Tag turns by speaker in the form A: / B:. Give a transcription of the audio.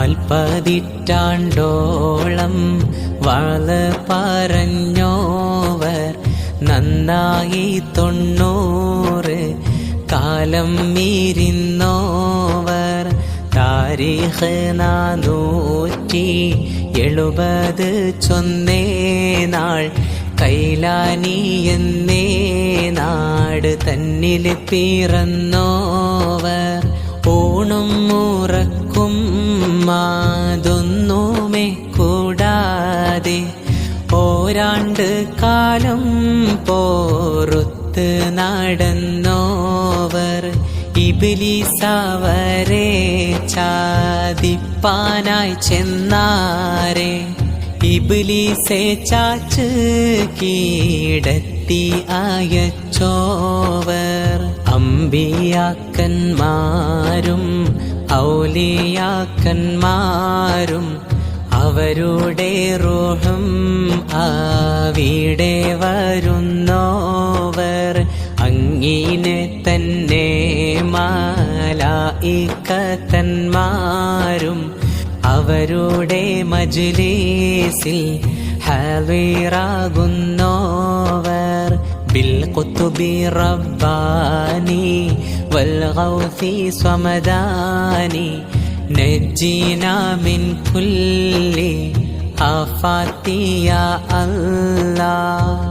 A: കാൽപതിറ്റാണ്ടോളം വാള് പറഞ്ഞോവർ നന്നായി 90 കാലം മീരിന്നോവർ. താരീഖ് 470 ചൊന്നേ നാൾ കൈലാനി എന്നേ നാട് തന്നിൽ പിറന്നോവർ. ഊണും ഉറക്കും മാതൊന്നുമേ കൂടാതെ ഓരാണ്ട് കാലം പോറുത്ത് നടന്നോവർ. ഇബ്ലീസവരെ ചാദിപ്പാനായി ചെന്നാരെ ഇബ്ലീസെ ചാച്ച് കീടത്തി അയച്ചോവർ. അമ്പിയാക്കന്മാരും ഔലിയാക്കന്മാരും അവരുടെ റൂഹും അവിടെ വരുന്നോവർ. അങ്ങിനെ തന്നെ മലായികത്തന്മാരും അവരുടെ മജ്‌ലിസിൽ ഹാളിറാകുന്നോവർ. ബിൽഖുതുബി റബ്ബാനി വൽഗൗസി സ്വമദാനി നജ്ജിനാ മിൻ കുല്ലി ആഫാത്തി യാ അല്ലാഹ്.